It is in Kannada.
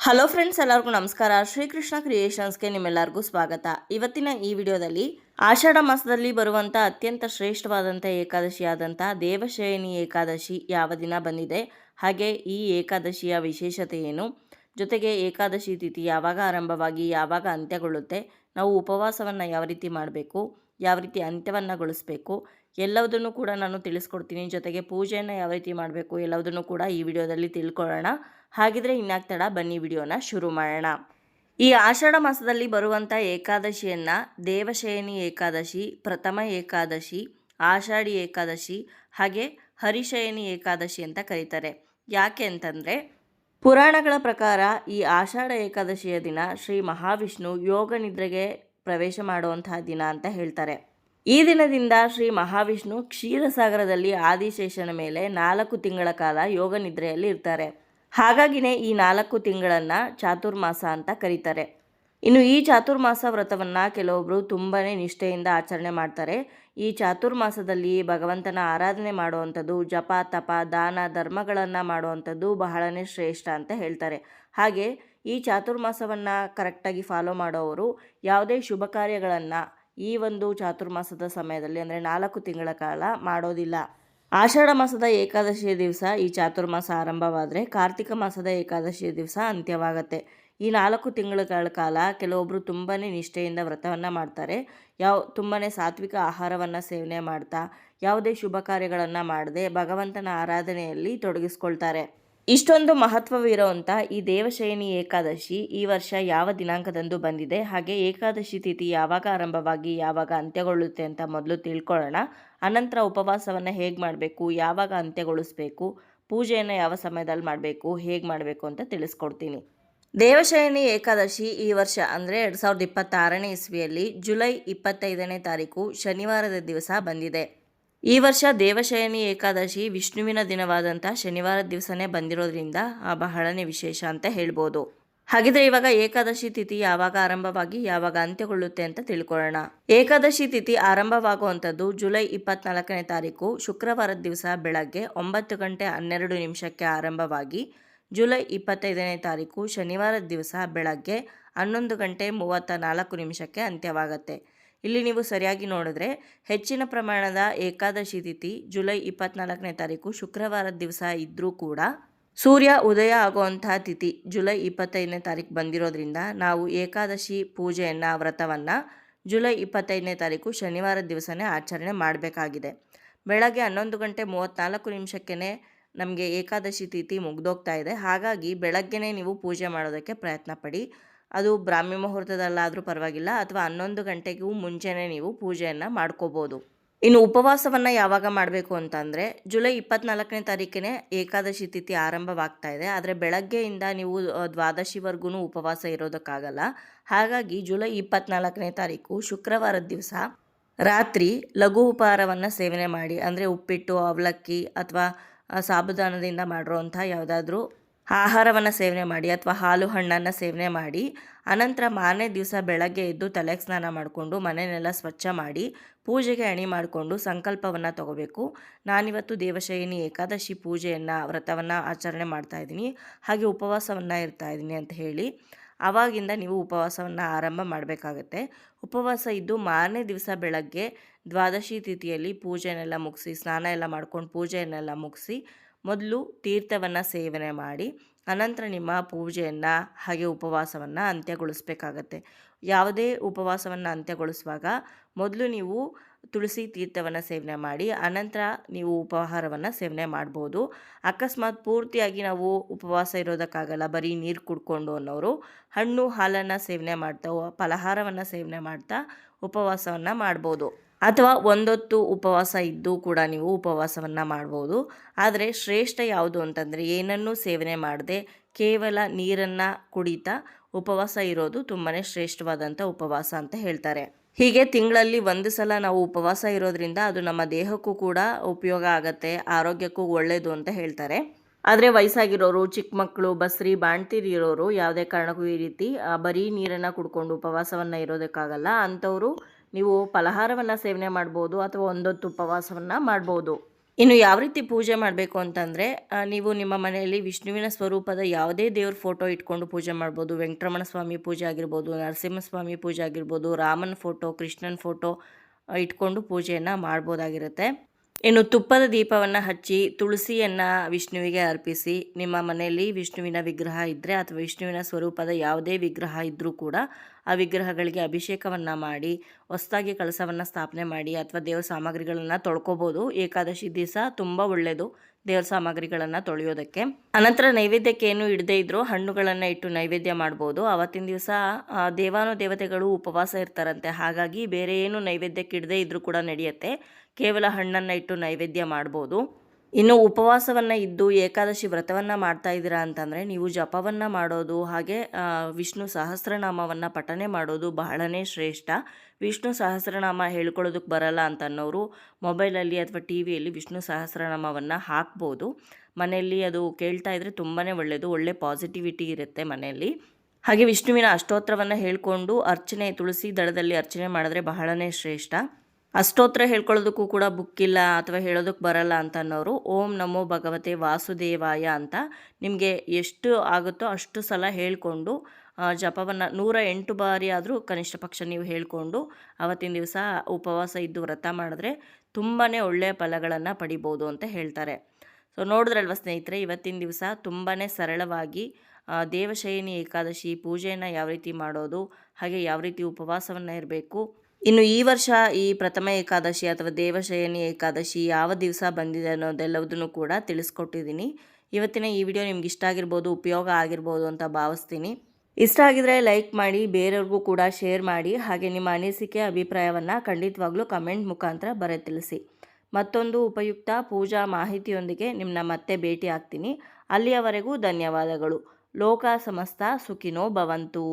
ಹಲೋ ಫ್ರೆಂಡ್ಸ್, ಎಲ್ಲರಿಗೂ ನಮಸ್ಕಾರ. ಶ್ರೀಕೃಷ್ಣ ಕ್ರಿಯೇಷನ್ಸ್ಗೆ ನಿಮ್ಮೆಲ್ಲರಿಗೂ ಸ್ವಾಗತ. ಇವತ್ತಿನ ಈ ವಿಡಿಯೋದಲ್ಲಿ ಆಷಾಢ ಮಾಸದಲ್ಲಿ ಬರುವಂಥ ಅತ್ಯಂತ ಶ್ರೇಷ್ಠವಾದಂಥ ಏಕಾದಶಿಯಾದಂಥ ದೇವಶಯನಿ ಏಕಾದಶಿ ಯಾವ ದಿನ ಬಂದಿದೆ, ಹಾಗೆ ಈ ಏಕಾದಶಿಯ ವಿಶೇಷತೆ ಏನು, ಜೊತೆಗೆ ಏಕಾದಶಿ ತಿಥಿ ಯಾವಾಗ ಆರಂಭವಾಗಿ ಯಾವಾಗ ಅಂತ್ಯಗೊಳ್ಳುತ್ತೆ, ನಾವು ಉಪವಾಸವನ್ನು ಯಾವ ರೀತಿ ಮಾಡಬೇಕು, ಯಾವ ರೀತಿ ಅಂತ್ಯವನ್ನುಗೊಳಿಸಬೇಕು ಎಲ್ಲವುದನ್ನು ಕೂಡ ನಾನು ತಿಳಿಸ್ಕೊಡ್ತೀನಿ. ಜೊತೆಗೆ ಪೂಜೆಯನ್ನು ಯಾವ ರೀತಿ ಮಾಡಬೇಕು ಎಲ್ಲವುದನ್ನು ಕೂಡ ಈ ವಿಡಿಯೋದಲ್ಲಿ ತಿಳ್ಕೊಳ್ಳೋಣ. ಹಾಗಿದ್ರೆ ಇನ್ಯಾಕೆ ತಡ, ಬನ್ನಿ ವಿಡಿಯೋನ ಶುರು ಮಾಡೋಣ. ಈ ಆಷಾಢ ಮಾಸದಲ್ಲಿ ಬರುವಂಥ ಏಕಾದಶಿಯನ್ನು ದೇವಶಯನಿ ಏಕಾದಶಿ, ಪ್ರಥಮ ಏಕಾದಶಿ, ಆಷಾಢಿ ಏಕಾದಶಿ ಹಾಗೆ ಹರಿಶಯನಿ ಏಕಾದಶಿ ಅಂತ ಕರೀತಾರೆ. ಯಾಕೆ ಅಂತಂದರೆ ಪುರಾಣಗಳ ಪ್ರಕಾರ ಈ ಆಷಾಢ ಏಕಾದಶಿಯ ದಿನ ಶ್ರೀ ಮಹಾವಿಷ್ಣು ಯೋಗ ನಿದ್ರೆಗೆ ಪ್ರವೇಶ ಮಾಡುವಂತಹ ದಿನ ಅಂತ ಹೇಳ್ತಾರೆ. ಈ ದಿನದಿಂದ ಶ್ರೀ ಮಹಾವಿಷ್ಣು ಕ್ಷೀರಸಾಗರದಲ್ಲಿ ಆದಿಶೇಷನ ಮೇಲೆ 4 ತಿಂಗಳ ಕಾಲ ಯೋಗ ನಿದ್ರೆಯಲ್ಲಿ ಇರ್ತಾರೆ. ಹಾಗಾಗಿನೇ ಈ 4 ತಿಂಗಳನ್ನು ಚಾತುರ್ಮಾಸ ಅಂತ ಕರೀತಾರೆ. ಇನ್ನು ಈ ಚಾತುರ್ಮಾಸ ವ್ರತವನ್ನು ಕೆಲವೊಬ್ಬರು ತುಂಬಾ ನಿಷ್ಠೆಯಿಂದ ಆಚರಣೆ ಮಾಡ್ತಾರೆ. ಈ ಚಾತುರ್ಮಾಸದಲ್ಲಿ ಭಗವಂತನ ಆರಾಧನೆ ಮಾಡುವಂಥದ್ದು, ಜಪ ತಪ ದಾನ ಧರ್ಮಗಳನ್ನು ಮಾಡುವಂಥದ್ದು ಬಹಳನೇ ಶ್ರೇಷ್ಠ ಅಂತ ಹೇಳ್ತಾರೆ. ಹಾಗೆ ಈ ಚಾತುರ್ಮಾಸವನ್ನು ಕರೆಕ್ಟಾಗಿ ಫಾಲೋ ಮಾಡೋವರು ಯಾವುದೇ ಶುಭ ಕಾರ್ಯಗಳನ್ನು ಈ ಒಂದು ಚಾತುರ್ಮಾಸದ ಸಮಯದಲ್ಲಿ ಅಂದರೆ 4 ತಿಂಗಳ ಕಾಲ ಮಾಡೋದಿಲ್ಲ. ಆಷಾಢ ಮಾಸದ ಏಕಾದಶಿಯ ದಿವಸ ಈ ಚಾತುರ್ಮಾಸ ಆರಂಭವಾದರೆ ಕಾರ್ತಿಕ ಮಾಸದ ಏಕಾದಶಿಯ ದಿವಸ ಅಂತ್ಯವಾಗುತ್ತೆ. ಈ 4 ತಿಂಗಳ ಕಾಲ ಕೆಲವೊಬ್ಬರು ತುಂಬಾ ನಿಷ್ಠೆಯಿಂದ ವ್ರತವನ್ನು ಮಾಡ್ತಾರೆ. ತುಂಬಾ ಸಾತ್ವಿಕ ಆಹಾರವನ್ನು ಸೇವನೆ ಮಾಡ್ತಾ ಯಾವುದೇ ಶುಭ ಕಾರ್ಯಗಳನ್ನು ಮಾಡದೆ ಭಗವಂತನ ಆರಾಧನೆಯಲ್ಲಿ ತೊಡಗಿಸ್ಕೊಳ್ತಾರೆ. ಇಷ್ಟೊಂದು ಮಹತ್ವವಿರುವಂಥ ಈ ದೇವಶಯನಿ ಏಕಾದಶಿ ಈ ವರ್ಷ ಯಾವ ದಿನಾಂಕದಂದು ಬಂದಿದೆ, ಹಾಗೆ ಏಕಾದಶಿ ತಿಥಿ ಯಾವಾಗ ಆರಂಭವಾಗಿ ಯಾವಾಗ ಅಂತ್ಯಗೊಳ್ಳುತ್ತೆ ಅಂತ ಮೊದಲು ತಿಳ್ಕೊಳ್ಳೋಣ. ಅನಂತರ ಉಪವಾಸವನ್ನು ಹೇಗೆ ಮಾಡಬೇಕು, ಯಾವಾಗ ಅಂತ್ಯಗೊಳಿಸಬೇಕು, ಪೂಜೆಯನ್ನು ಯಾವ ಸಮಯದಲ್ಲಿ ಮಾಡಬೇಕು, ಹೇಗೆ ಮಾಡಬೇಕು ಅಂತ ತಿಳಿಸ್ಕೊಡ್ತೀನಿ. ದೇವಶಯನಿ ಏಕಾದಶಿ ಈ ವರ್ಷ ಅಂದರೆ 2026ನೇ ಇಸ್ವಿಯಲ್ಲಿ ಜುಲೈ 25ನೇ ತಾರೀಕು ಶನಿವಾರದ ದಿವಸ ಬಂದಿದೆ. ಈ ವರ್ಷ ದೇವಶಯನಿ ಏಕಾದಶಿ ವಿಷ್ಣುವಿನ ದಿನವಾದಂಥ ಶನಿವಾರದ ದಿವಸನೇ ಬಂದಿರೋದ್ರಿಂದ ಬಹಳನೇ ವಿಶೇಷ ಅಂತ ಹೇಳ್ಬೋದು. ಹಾಗಿದ್ರೆ ಇವಾಗ ಏಕಾದಶಿ ತಿಥಿ ಯಾವಾಗ ಆರಂಭವಾಗಿ ಯಾವಾಗ ಅಂತ್ಯಗೊಳ್ಳುತ್ತೆ ಅಂತ ತಿಳ್ಕೊಳ್ಳೋಣ. ಏಕಾದಶಿ ತಿಥಿ ಆರಂಭವಾಗುವಂಥದ್ದು ಜುಲೈ 24ನೇ ತಾರೀಕು ಶುಕ್ರವಾರದ ದಿವಸ ಬೆಳಗ್ಗೆ 9:12 ಆರಂಭವಾಗಿ ಜುಲೈ 25ನೇ ತಾರೀಕು ಶನಿವಾರದ ದಿವಸ ಬೆಳಗ್ಗೆ 11:34 ಅಂತ್ಯವಾಗುತ್ತೆ. ಇಲ್ಲಿ ನೀವು ಸರಿಯಾಗಿ ನೋಡಿದ್ರೆ ಹೆಚ್ಚಿನ ಪ್ರಮಾಣದ ಏಕಾದಶಿ ತಿಥಿ ಜುಲೈ 24ನೇ ತಾರೀಕು ಶುಕ್ರವಾರದ ದಿವಸ ಇದ್ದರೂ ಕೂಡ ಸೂರ್ಯ ಉದಯ ಆಗುವಂತಹ ತಿಥಿ ಜುಲೈ 25ನೇ ತಾರೀಕು ಬಂದಿರೋದ್ರಿಂದ ನಾವು ಏಕಾದಶಿ ಪೂಜೆಯನ್ನು ವ್ರತವನ್ನು ಜುಲೈ 25ನೇ ತಾರೀಕು ಶನಿವಾರದ ದಿವಸನೇ ಆಚರಣೆ ಮಾಡಬೇಕಾಗಿದೆ. ಬೆಳಗ್ಗೆ 11:34 ನಮಗೆ ಏಕಾದಶಿ ತಿಥಿ ಮುಗ್ದೋಗ್ತಾ ಇದೆ. ಹಾಗಾಗಿ ಬೆಳಗ್ಗೆನೇ ನೀವು ಪೂಜೆ ಮಾಡೋದಕ್ಕೆ ಪ್ರಯತ್ನ ಪಡಿ. ಅದು ಬ್ರಾಹ್ಮಿ ಮುಹೂರ್ತದಲ್ಲಾದರೂ ಪರವಾಗಿಲ್ಲ, ಅಥವಾ 11 ಗಂಟೆಗೂ ಮುಂಚೆನೇ ನೀವು ಪೂಜೆಯನ್ನು ಮಾಡ್ಕೋಬೋದು. ಇನ್ನು ಉಪವಾಸವನ್ನು ಯಾವಾಗ ಮಾಡಬೇಕು ಅಂತಂದರೆ ಜುಲೈ 24ನೇ ತಾರೀಕಿನೇ ಏಕಾದಶಿ ತಿಥಿ ಆರಂಭವಾಗ್ತಾ ಇದೆ. ಆದರೆ ಬೆಳಗ್ಗೆಯಿಂದ ನೀವು ದ್ವಾದಶಿವರೆಗೂ ಉಪವಾಸ ಇರೋದಕ್ಕಾಗಲ್ಲ. ಹಾಗಾಗಿ ಜುಲೈ 24ನೇ ತಾರೀಕು ಶುಕ್ರವಾರದ ದಿವಸ ರಾತ್ರಿ ಲಘು ಉಪಹಾರವನ್ನು ಸೇವನೆ ಮಾಡಿ, ಅಂದರೆ ಉಪ್ಪಿಟ್ಟು, ಅವಲಕ್ಕಿ ಅಥವಾ ಸಾಬುದಾನದಿಂದ ಮಾಡಿರೋವಂಥ ಯಾವುದಾದ್ರೂ ಆಹಾರವನ್ನು ಸೇವನೆ ಮಾಡಿ, ಅಥವಾ ಹಾಲು ಹಣ್ಣನ್ನು ಸೇವನೆ ಮಾಡಿ, ಅನಂತರ ಮಾರನೇ ದಿವಸ ಬೆಳಗ್ಗೆ ಎದ್ದು ತಲೆಗೆ ಸ್ನಾನ ಮಾಡಿಕೊಂಡು ಮನೆಯನ್ನೆಲ್ಲ ಸ್ವಚ್ಛ ಮಾಡಿ ಪೂಜೆಗೆ ಅಣಿ ಮಾಡಿಕೊಂಡು ಸಂಕಲ್ಪವನ್ನು ತಗೋಬೇಕು. ನಾನಿವತ್ತು ದೇವಶಯನಿ ಏಕಾದಶಿ ಪೂಜೆಯನ್ನು ವ್ರತವನ್ನು ಆಚರಣೆ ಮಾಡ್ತಾಯಿದ್ದೀನಿ, ಹಾಗೆ ಉಪವಾಸವನ್ನು ಇರ್ತಾಯಿದ್ದೀನಿ ಅಂತ ಹೇಳಿ ಆವಾಗಿಂದ ನೀವು ಉಪವಾಸವನ್ನು ಆರಂಭ ಮಾಡಬೇಕಾಗತ್ತೆ. ಉಪವಾಸ ಇದ್ದು ಮಾರನೇ ದಿವಸ ಬೆಳಗ್ಗೆ ದ್ವಾದಶಿ ತಿಥಿಯಲ್ಲಿ ಪೂಜೆಯನ್ನೆಲ್ಲ ಮುಗಿಸಿ, ಸ್ನಾನ ಎಲ್ಲ ಮಾಡ್ಕೊಂಡು ಪೂಜೆಯನ್ನೆಲ್ಲ ಮುಗಿಸಿ ಮೊದಲು ತೀರ್ಥವನ್ನು ಸೇವನೆ ಮಾಡಿ ಅನಂತರ ನಿಮ್ಮ ಪೂಜೆಯನ್ನು ಹಾಗೆ ಉಪವಾಸವನ್ನು ಅಂತ್ಯಗೊಳಿಸಬೇಕಾಗತ್ತೆ. ಯಾವುದೇ ಉಪವಾಸವನ್ನು ಅಂತ್ಯಗೊಳಿಸುವಾಗ ಮೊದಲು ನೀವು ತುಳಸಿ ತೀರ್ಥವನ್ನು ಸೇವನೆ ಮಾಡಿ ಅನಂತರ ನೀವು ಉಪಹಾರವನ್ನು ಸೇವನೆ ಮಾಡ್ಬೋದು. ಅಕಸ್ಮಾತ್ ಪೂರ್ತಿಯಾಗಿ ನಾವು ಉಪವಾಸ ಇರೋದಕ್ಕಾಗಲ್ಲ, ಬರೀ ನೀರು ಕುಡ್ಕೊಂಡು ಅನ್ನೋರು ಹಣ್ಣು ಹಾಲನ್ನು ಸೇವನೆ ಮಾಡ್ತಾ ಫಲಹಾರವನ್ನು ಸೇವನೆ ಮಾಡ್ತಾ ಉಪವಾಸವನ್ನು ಮಾಡ್ಬೋದು. ಅಥವಾ ಒಂದೊತ್ತು ಉಪವಾಸ ಇದ್ದು ಕೂಡ ನೀವು ಉಪವಾಸವನ್ನು ಮಾಡ್ಬೋದು. ಆದರೆ ಶ್ರೇಷ್ಠ ಯಾವುದು ಅಂತಂದರೆ ಏನನ್ನೂ ಸೇವನೆ ಮಾಡದೆ ಕೇವಲ ನೀರನ್ನು ಕುಡಿತಾ ಉಪವಾಸ ಇರೋದು ತುಂಬಾ ಶ್ರೇಷ್ಠವಾದಂಥ ಉಪವಾಸ ಅಂತ ಹೇಳ್ತಾರೆ. ಹೀಗೆ ತಿಂಗಳಲ್ಲಿ ಒಂದು ಸಲ ನಾವು ಉಪವಾಸ ಇರೋದ್ರಿಂದ ಅದು ನಮ್ಮ ದೇಹಕ್ಕೂ ಕೂಡ ಉಪಯೋಗ ಆಗುತ್ತೆ, ಆರೋಗ್ಯಕ್ಕೂ ಒಳ್ಳೆಯದು ಅಂತ ಹೇಳ್ತಾರೆ. ಆದರೆ ವಯಸ್ಸಾಗಿರೋರು, ಚಿಕ್ಕ ಮಕ್ಕಳು, ಬಸ್ರಿ ಬಾಣ್ತೀರಿ ಇರೋರು ಯಾವುದೇ ಕಾರಣಕ್ಕೂ ಈ ರೀತಿ ಬರೀ ನೀರನ್ನು ಕುಡ್ಕೊಂಡು ಉಪವಾಸವನ್ನು ಇರೋದಕ್ಕಾಗಲ್ಲ. ಅಂಥವರು ನೀವು ಫಲಹಾರವನ್ನು ಸೇವನೆ ಮಾಡ್ಬೋದು ಅಥವಾ ಒಂದೊತ್ತು ಉಪವಾಸವನ್ನು ಮಾಡ್ಬೋದು. ಇನ್ನು ಯಾವ ರೀತಿ ಪೂಜೆ ಮಾಡಬೇಕು ಅಂತಂದರೆ, ನೀವು ನಿಮ್ಮ ಮನೆಯಲ್ಲಿ ವಿಷ್ಣುವಿನ ಸ್ವರೂಪದ ಯಾವುದೇ ದೇವ್ರ ಫೋಟೋ ಇಟ್ಕೊಂಡು ಪೂಜೆ ಮಾಡ್ಬೋದು. ವೆಂಕಟರಮಣ ಸ್ವಾಮಿ ಪೂಜೆ ಆಗಿರ್ಬೋದು, ನರಸಿಂಹಸ್ವಾಮಿ ಪೂಜೆ ಆಗಿರ್ಬೋದು, ರಾಮನ ಫೋಟೋ, ಕೃಷ್ಣನ ಫೋಟೋ ಇಟ್ಕೊಂಡು ಪೂಜೆಯನ್ನು ಮಾಡ್ಬೋದಾಗಿರುತ್ತೆ. ಇನ್ನು ತುಪ್ಪದ ದೀಪವನ್ನು ಹಚ್ಚಿ ತುಳಸಿಯನ್ನು ವಿಷ್ಣುವಿಗೆ ಅರ್ಪಿಸಿ, ನಿಮ್ಮ ಮನೆಯಲ್ಲಿ ವಿಷ್ಣುವಿನ ವಿಗ್ರಹ ಇದ್ದರೆ ಅಥವಾ ವಿಷ್ಣುವಿನ ಸ್ವರೂಪದ ಯಾವುದೇ ವಿಗ್ರಹ ಇದ್ದರೂ ಕೂಡ ಆ ವಿಗ್ರಹಗಳಿಗೆ ಅಭಿಷೇಕವನ್ನು ಮಾಡಿ ಹೊಸದಾಗಿ ಕಳಸವನ್ನು ಸ್ಥಾಪನೆ ಮಾಡಿ ಅಥವಾ ದೇವರ ಸಾಮಗ್ರಿಗಳನ್ನು ತೊಳ್ಕೊಬೋದು. ಏಕಾದಶಿ ದಿವಸ ತುಂಬ ಒಳ್ಳೆಯದು ದೇವರ ಸಾಮಗ್ರಿಗಳನ್ನು ತೊಳೆಯೋದಕ್ಕೆ. ಅನಂತರ ನೈವೇದ್ಯಕ್ಕೆ ಏನು ಇಡದೇ ಇದ್ದರೂ ಹಣ್ಣುಗಳನ್ನು ಇಟ್ಟು ನೈವೇದ್ಯ ಮಾಡ್ಬೋದು. ಆವತ್ತಿನ ದಿವಸ ದೇವಾನುದೇವತೆಗಳು ಉಪವಾಸ ಇರ್ತಾರಂತೆ, ಹಾಗಾಗಿ ಬೇರೆ ಏನು ನೈವೇದ್ಯಕ್ಕೆ ಇಡದೇ ಇದ್ದರೂ ಕೂಡ ನಡೆಯುತ್ತೆ. ಕೇವಲ ಹಣ್ಣನ್ನು ಇಟ್ಟು ನೈವೇದ್ಯ ಮಾಡ್ಬೋದು. ಇನ್ನು ಉಪವಾಸವನ್ನು ಇದ್ದು ಏಕಾದಶಿ ವ್ರತವನ್ನು ಮಾಡ್ತಾ ಇದ್ದೀರಾ ಅಂತಂದರೆ ನೀವು ಜಪವನ್ನು ಮಾಡೋದು, ಹಾಗೆ ವಿಷ್ಣು ಸಹಸ್ರನಾಮವನ್ನು ಪಠನೆ ಮಾಡೋದು ಬಹಳನೇ ಶ್ರೇಷ್ಠ. ವಿಷ್ಣು ಸಹಸ್ರನಾಮ ಹೇಳ್ಕೊಳ್ಳೋದಕ್ಕೆ ಬರಲ್ಲ ಅಂತ ಅನ್ನೋರು ಮೊಬೈಲಲ್ಲಿ ಅಥವಾ ಟಿ ವಿಯಲ್ಲಿ ವಿಷ್ಣು ಸಹಸ್ರನಾಮವನ್ನು ಹಾಕ್ಬೋದು. ಮನೆಯಲ್ಲಿ ಅದು ಕೇಳ್ತಾ ಇದ್ದರೆ ತುಂಬಾ ಒಳ್ಳೆಯದು, ಒಳ್ಳೆ ಪಾಸಿಟಿವಿಟಿ ಇರುತ್ತೆ ಮನೆಯಲ್ಲಿ. ಹಾಗೆ ವಿಷ್ಣುವಿನ ಅಷ್ಟೋತ್ರವನ್ನು ಹೇಳ್ಕೊಂಡು ಅರ್ಚನೆ, ತುಳಸಿ ದಳದಲ್ಲಿ ಅರ್ಚನೆ ಮಾಡಿದ್ರೆ ಬಹಳನೇ ಶ್ರೇಷ್ಠ. ಅಷ್ಟೋತ್ರ ಹೇಳ್ಕೊಳ್ಳೋದಕ್ಕೂ ಕೂಡ ಬುಕ್ ಇಲ್ಲ ಅಥವಾ ಹೇಳೋದಕ್ಕೆ ಬರಲ್ಲ ಅಂತ ಅನ್ನೋರು ಓಂ ನಮೋ ಭಗವತೆ ವಾಸುದೇವಾಯ ಅಂತ ನಿಮಗೆ ಎಷ್ಟು ಆಗುತ್ತೋ ಅಷ್ಟು ಸಲ ಹೇಳಿಕೊಂಡು ಜಪವನ್ನು 108 ಬಾರಿ ಆದರೂ ಕನಿಷ್ಠ ಪಕ್ಷ ನೀವು ಹೇಳಿಕೊಂಡು ಅವತ್ತಿನ ದಿವಸ ಉಪವಾಸ ಇದ್ದು ವ್ರತ ಮಾಡಿದ್ರೆ ತುಂಬಾ ಒಳ್ಳೆಯ ಫಲಗಳನ್ನು ಪಡಿಬೋದು ಅಂತ ಹೇಳ್ತಾರೆ. ಸೊ ನೋಡಿದ್ರಲ್ವ ಸ್ನೇಹಿತರೆ, ಇವತ್ತಿನ ದಿವಸ ತುಂಬಾ ಸರಳವಾಗಿ ದೇವಶಯನಿ ಏಕಾದಶಿ ಪೂಜೆಯನ್ನು ಯಾವ ರೀತಿ ಮಾಡೋದು, ಹಾಗೆ ಯಾವ ರೀತಿ ಉಪವಾಸವನ್ನು ಇರಬೇಕು, ಇನ್ನು ಈ ವರ್ಷ ಈ ಪ್ರಥಮ ಏಕಾದಶಿ ಅಥವಾ ದೇವಶಯನಿ ಏಕಾದಶಿ ಯಾವ ದಿವಸ ಬಂದಿದೆ ಅನ್ನೋದೆಲ್ಲದನ್ನು ಕೂಡ ತಿಳಿಸ್ಕೊಟ್ಟಿದ್ದೀನಿ. ಇವತ್ತಿನ ಈ ವಿಡಿಯೋ ನಿಮ್ಗೆ ಇಷ್ಟ ಆಗಿರ್ಬೋದು, ಉಪಯೋಗ ಆಗಿರ್ಬೋದು ಅಂತ ಭಾವಿಸ್ತೀನಿ. ಇಷ್ಟ ಆಗಿದ್ರೆ ಲೈಕ್ ಮಾಡಿ, ಬೇರೆಯವ್ರಿಗೂ ಕೂಡ ಶೇರ್ ಮಾಡಿ, ಹಾಗೆ ನಿಮ್ಮ ಅನಿಸಿಕೆ ಅಭಿಪ್ರಾಯವನ್ನು ಖಂಡಿತವಾಗ್ಲೂ ಕಮೆಂಟ್ ಮುಖಾಂತರ ಬರೆದು ತಿಳಿಸಿ. ಮತ್ತೊಂದು ಉಪಯುಕ್ತ ಪೂಜಾ ಮಾಹಿತಿಯೊಂದಿಗೆ ನಿಮ್ಮನ್ನ ಮತ್ತೆ ಭೇಟಿ ಆಗ್ತೀನಿ. ಅಲ್ಲಿಯವರೆಗೂ ಧನ್ಯವಾದಗಳು. ಲೋಕ ಸಮಸ್ತ ಸುಖಿನೋ ಭವಂತು.